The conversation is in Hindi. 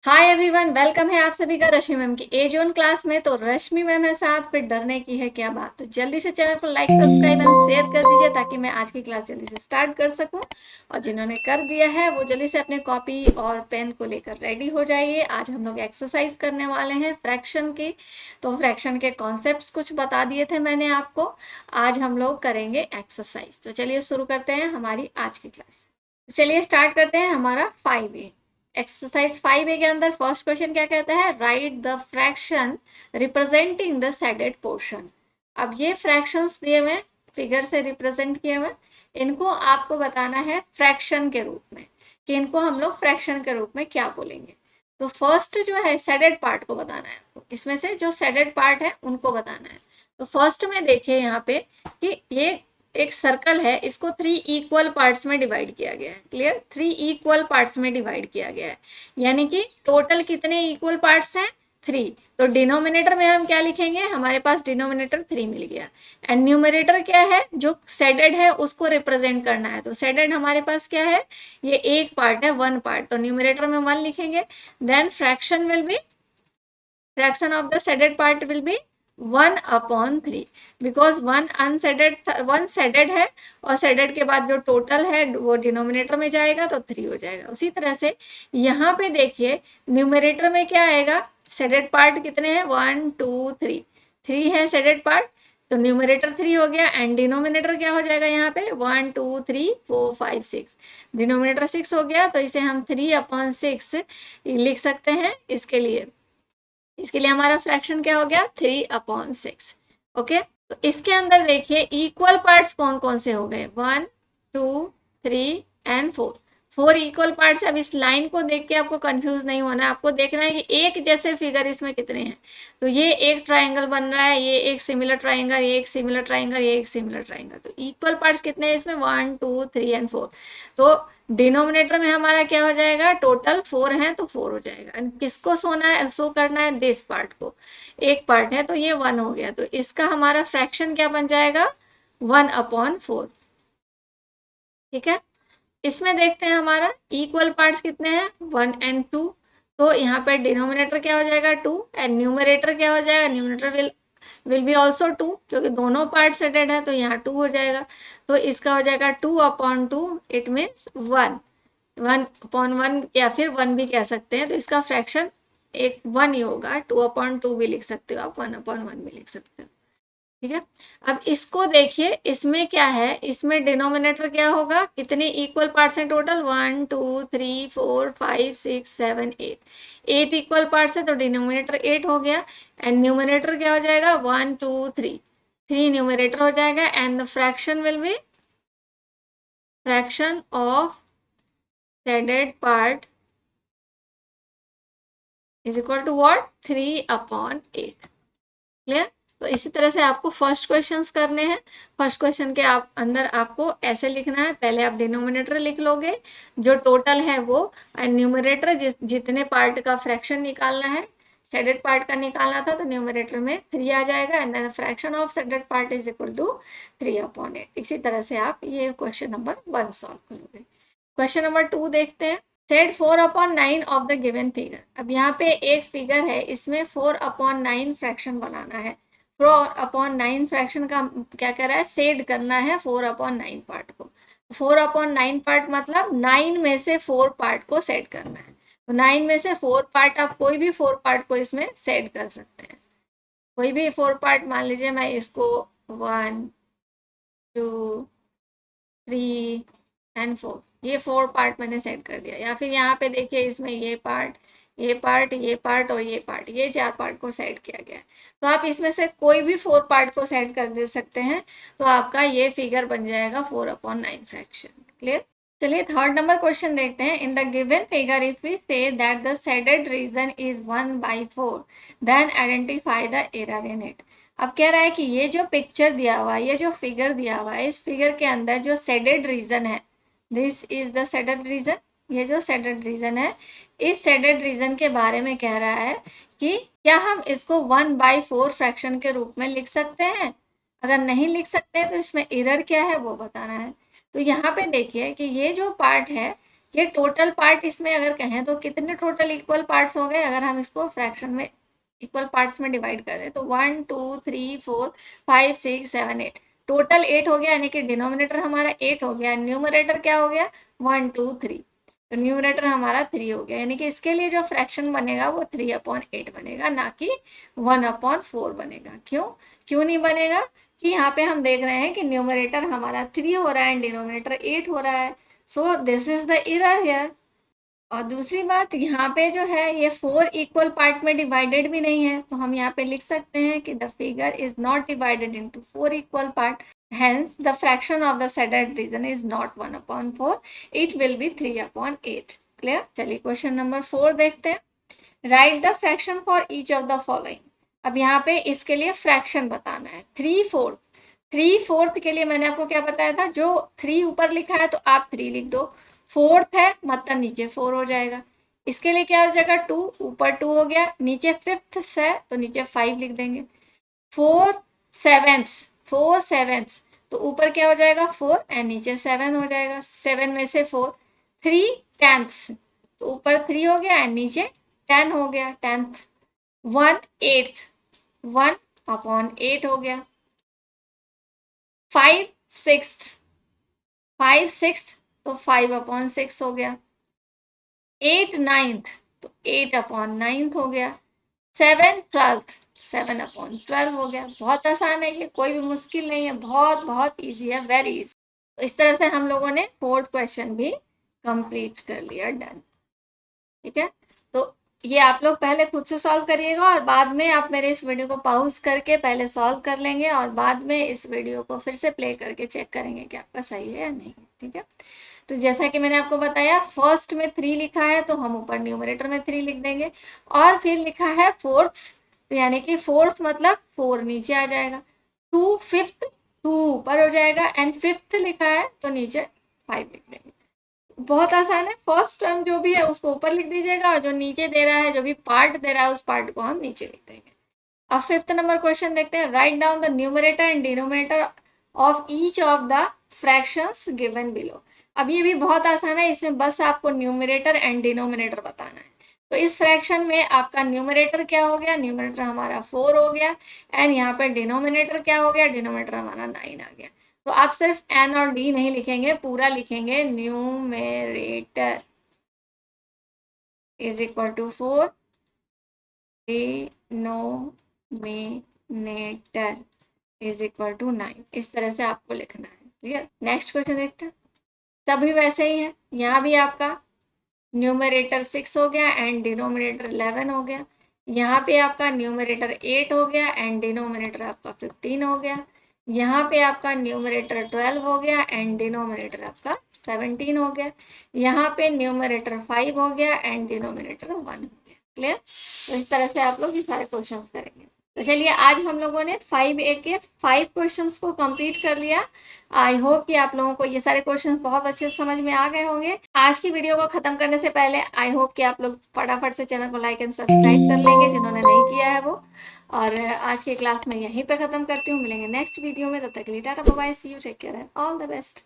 हाय एवरीवन, वेलकम है आप सभी का रश्मि मैम की ए जोन क्लास में। तो रश्मि मैम है साथ, फिर डरने की है क्या बात। तो जल्दी से चैनल को लाइक सब्सक्राइब एंड शेयर कर दीजिए ताकि मैं आज की क्लास जल्दी से स्टार्ट कर सकूं। और जिन्होंने कर दिया है वो जल्दी से अपने कॉपी और पेन को लेकर रेडी हो जाइए। आज हम लोग एक्सरसाइज करने वाले हैं फ्रैक्शन की। तो फ्रैक्शन के कॉन्सेप्ट्स कुछ बता दिए थे मैंने आपको, आज हम लोग करेंगे एक्सरसाइज। तो चलिए शुरू करते हैं हमारी आज की क्लास। चलिए स्टार्ट करते हैं हमारा 5A। एक्सरसाइज 5A के अंदर फर्स्ट क्वेश्चन क्या कहता है, right the fraction representing the shaded portion. अब ये फ्रैक्शंस दिए हुए फिगर से रिप्रेजेंट किए हुए, इनको आपको बताना है फ्रैक्शन के रूप में कि इनको हम लोग फ्रैक्शन के रूप में क्या बोलेंगे। तो फर्स्ट जो है शेडेड पार्ट को बताना है आपको, इसमें से जो शेडेड पार्ट है उनको बताना है। तो फर्स्ट में देखिए यहाँ पे कि ये एक सर्कल है, इसको 3 इक्वल पार्ट्स में डिवाइड किया गया है। क्लियर, 3 इक्वल पार्ट्स में डिवाइड किया गया है, यानी कि टोटल कितने इक्वल पार्ट्स हैं, 3। तो डिनोमिनेटर में हम क्या लिखेंगे, हमारे पास डिनोमिनेटर 3 मिल गया। एंड न्यूमरेटर क्या है, जो शेडेड है उसको रिप्रेजेंट करना है। तो शेडेड हमारे पास क्या है, ये एक पार्ट है, 1 पार्ट, तो न्यूमरेटर में 1 लिखेंगे। Then fraction will be, fraction of the shaded part will be 1/3, because one shaded है और शेडेड के बाद जो टोटल है वो डिनोमिनेटर में जाएगा तो 3 हो जाएगा। उसी तरह से यहाँ पे देखिए न्यूमरेटर में क्या आएगा, शेडेड पार्ट कितने हैं, 1 2 3, 3 है शेडेड पार्ट, तो न्यूमरेटर 3 हो गया। एंड डिनोमिनेटर क्या हो जाएगा यहाँ पे, 1 2 3 4 5 6, डिनोमिनेटर 6 हो गया। तो इसे हम 3/6 लिख सकते हैं। इसके लिए हमारा फ्रैक्शन क्या हो गया, 3/6। ओके, तो इसके अंदर देखिए इक्वल पार्ट्स कौन कौन से हो गए, 1 2 3 एंड 4, 4 इक्वल पार्ट्स। अब इस लाइन को देख के आपको कंफ्यूज नहीं होना, आपको देखना है कि एक जैसे फिगर इसमें कितने हैं। तो ये एक ट्राइंगल बन रहा है, ये एक सिमिलर ट्राइंगल, ये एक सिमिलर ट्राइंगल, ये एक सिमिलर ट्राइंगल। तो इक्वल पार्ट्स कितने हैं इसमें, 1 2 3 एंड 4। तो डिनोमिनेटर में हमारा क्या हो जाएगा, टोटल 4 है तो 4 हो जाएगा। एंड किसको सोना है, शो करना है दिस पार्ट को, एक पार्ट है तो ये 1 हो गया। तो इसका हमारा फ्रैक्शन क्या बन जाएगा, 1/4। ठीक है, इसमें देखते हैं हमारा इक्वल पार्ट्स कितने हैं, 1 एंड 2। तो यहाँ पे डिनोमिनेटर क्या हो जाएगा 2 एंड न्यूमरेटर क्या हो जाएगा, न्यूमरेटर विल बी ऑल्सो 2, क्योंकि दोनों पार्ट सेटेड है तो यहाँ 2 हो जाएगा। तो इसका हो जाएगा 2/2, इट मीन्स 1, 1/1 या फिर 1 भी कह सकते हैं। तो इसका फ्रैक्शन एक 1 ही होगा, 2/2 भी लिख सकते हो आप, 1/1 भी लिख सकते हो। ठीक है, अब इसको देखिए, इसमें क्या है, इसमें डिनोमिनेटर क्या होगा, कितने इक्वल पार्ट्स हैं टोटल, 1 2 3 4 5 6 7 8, 8 इक्वल पार्ट्स है तो डिनोमिनेटर 8 हो गया। एंड न्यूमरेटर क्या हो जाएगा, 1 2 3, 3 न्यूमरेटर हो जाएगा। And the fraction will be fraction of shaded part is equal to what, 3/8। Clear, तो इसी तरह से आपको फर्स्ट क्वेश्चंस करने हैं। फर्स्ट क्वेश्चन के अंदर आपको ऐसे लिखना है, पहले आप डिनोमिनेटर लिख लोगे जो टोटल है वो, एंड न्यूमरेटर जितने पार्ट का फ्रैक्शन निकालना है, शेडेड पार्ट का निकालना था, तो न्यूमरेटर में 3 आ जाएगा। And then fraction of shaded part is equal to 3/8। इसी तरह से आप ये क्वेश्चन नंबर 1 सॉल्व करोगे। क्वेश्चन नंबर 2 देखते हैं। Set 4/9 of the given figure. अब यहाँ पे एक फिगर है, इसमें 4/9 फ्रैक्शन बनाना है। 4/9 फ्रैक्शन का क्या कर रहा है, सेड करना है 4/9 पार्ट को। 4/9 पार्ट मतलब 9 में से 4 पार्ट को सेट करना है। तो 9 में से 4 पार्ट, आप कोई भी 4 पार्ट को इसमें सेट कर सकते हैं। कोई भी 4 पार्ट, मान लीजिए मैं इसको 1 2 3 एंड 4, ये 4 पार्ट मैंने सेट कर दिया। या फिर यहाँ पे देखिए, इसमें ये पार्ट, ये पार्ट, ये पार्ट और ये पार्ट, ये 4 पार्ट को सेट किया गया है। तो आप इसमें से कोई भी 4 पार्ट को सेट कर दे सकते हैं, तो आपका ये फिगर बन जाएगा 4/9 फ्रैक्शन। क्लियर, चलिए थर्ड नंबर क्वेश्चन देखते हैं। In the given figure if we say that the shaded region is 1/4, then identify the error in it. अब कह रहा है कि ये जो पिक्चर दिया हुआ है, ये जो फिगर दिया हुआ है, इस फिगर के अंदर जो शेडेड रीजन है, this is the shaded reason, ये जो शेडेड रीजन है, इस शेडेड रीजन के बारे में कह रहा है कि क्या हम इसको 1/4 फ्रैक्शन के रूप में लिख सकते हैं। अगर नहीं लिख सकते तो इसमें एरर क्या है वो बताना है। तो यहाँ पे देखिए कि ये जो पार्ट है, ये टोटल पार्ट इसमें अगर कहें तो कितने टोटल इक्वल पार्ट्स हो गए, अगर हम इसको फ्रैक्शन में इक्वल पार्ट्स में डिवाइड कर दें तो 1 2 3 4 5 6 7 8 टोटल 8 हो गया, यानी कि डिनोमिनेटर हमारा 8 हो गया, न्यूमरेटर क्या हो गया 1 2 3, तो न्यूमरेटर हमारा 3 हो गया, यानी कि इसके लिए जो फ्रैक्शन बनेगा वो 3/8 बनेगा, ना कि 1/4 बनेगा। क्यों क्यों नहीं बनेगा कि यहाँ पे हम देख रहे हैं कि न्यूमरेटर हमारा 3 हो रहा है, डिनोमिनेटर 8 हो रहा है, so this is the error here. और दूसरी बात यहाँ पे जो है ये 4 इक्वल पार्ट में डिवाइडेड भी नहीं है, तो हम यहाँ पे लिख सकते हैं कि the figure is not divided into 4 equal part, hence the fraction of the said reason is not 1/4, it will be 3/8। Clear. चलिए क्वेश्चन नंबर 4 देखते हैं। Right the fraction for each of the following. अब यहाँ पे इसके लिए फ्रैक्शन बताना है। 3/4, 3/4 के लिए मैंने आपको क्या बताया था, जो 3 ऊपर लिखा है तो आप 3 लिख दो, 4th है मतलब नीचे 4 हो जाएगा। इसके लिए क्या हो जाएगा 2, ऊपर 2 हो गया, नीचे 5th है तो नीचे 5 लिख देंगे। 4/7, 4/7 तो ऊपर क्या हो जाएगा 4 एंड नीचे 7 हो जाएगा, 7 में से 4, 3/10 तो ऊपर 3 हो गया एंड नीचे 10 हो गया, 10th। 1/8, 1/8 हो गया। 5/6, 5/6 तो 5/6 हो गया। 8/9 तो 8/9 हो गया। 7/12, 7/12 हो गया। बहुत आसान है ये, कोई भी मुश्किल नहीं है, बहुत बहुत इजी है, वेरी इजी। तो इस तरह से हम लोगों ने 4th क्वेश्चन भी कंप्लीट कर लिया, डन। ठीक है, तो ये आप लोग पहले खुद से सॉल्व करिएगा और बाद में आप मेरे इस वीडियो को पॉज करके पहले सॉल्व कर लेंगे और बाद में इस वीडियो को फिर से प्ले करके चेक करेंगे कि आपका सही है या नहीं। ठीक है, तो जैसा कि मैंने आपको बताया फर्स्ट में 3 लिखा है तो हम ऊपर न्यूमरेटर में 3 लिख देंगे, और फिर लिखा है 4th तो यानी कि 4th मतलब 4 नीचे आ जाएगा। 2 5th, 2 ऊपर हो जाएगा एंड 5th लिखा है तो नीचे 5 लिख देंगे। बहुत आसान है, फर्स्ट टर्म जो भी है उसको ऊपर लिख दीजिएगा और जो नीचे दे रहा है, जो भी पार्ट दे रहा है उस पार्ट को हम नीचे लिख देंगे। अब 5th नंबर क्वेश्चन देखते हैं। Write down the numerator and denominator of each of the fractions given below. अब ये भी बहुत आसान है, इसमें बस आपको न्यूमरेटर एंड डिनोमिनेटर बताना है। तो इस फ्रैक्शन में आपका न्यूमरेटर क्या हो गया, न्यूमरेटर हमारा 4 हो गया एंड यहाँ पे डिनोमिनेटर क्या हो गया, डिनोमिनेटर हमारा 9 आ गया। तो आप सिर्फ एन और डी नहीं लिखेंगे, पूरा लिखेंगे numerator is equal to 4, denominator is equal to 9, इस तरह से आपको लिखना है। क्लियर। नेक्स्ट क्वेश्चन देखते हैं। सभी वैसे ही है, यहाँ भी आपका न्यूमरेटर 6 हो गया एंड डिनोमिनेटर 11 हो गया। यहाँ पे आपका न्यूमरेटर 8 हो गया एंड डिनोमिनेटर आपका 15 हो गया। यहाँ पे आपका न्यूमरेटर 12 हो गया एंड डिनोमिनेटर आपका 17 हो गया। यहाँ पे न्यूमरेटर 5 हो गया एंड डिनोमिनेटर 1 हो गया। क्लियर। तो इस तरह से आप लोग ये सारे क्वेश्चंस करेंगे। तो चलिए आज हम लोगों ने 5A के 5 क्वेश्चंस को कंप्लीट कर लिया। आई होप कि आप लोगों को ये सारे क्वेश्चंस बहुत अच्छे से समझ में आ गए होंगे। आज की वीडियो को खत्म करने से पहले आई होप कि आप लोग फटाफट से चैनल को लाइक एंड सब्सक्राइब कर लेंगे जिन्होंने नहीं किया है वो। और आज की क्लास में यहीं पे खत्म करती हूँ, मिलेंगे नेक्स्ट वीडियो में, तब तक के लिए टाटा bye bye, see you, take care, all the best.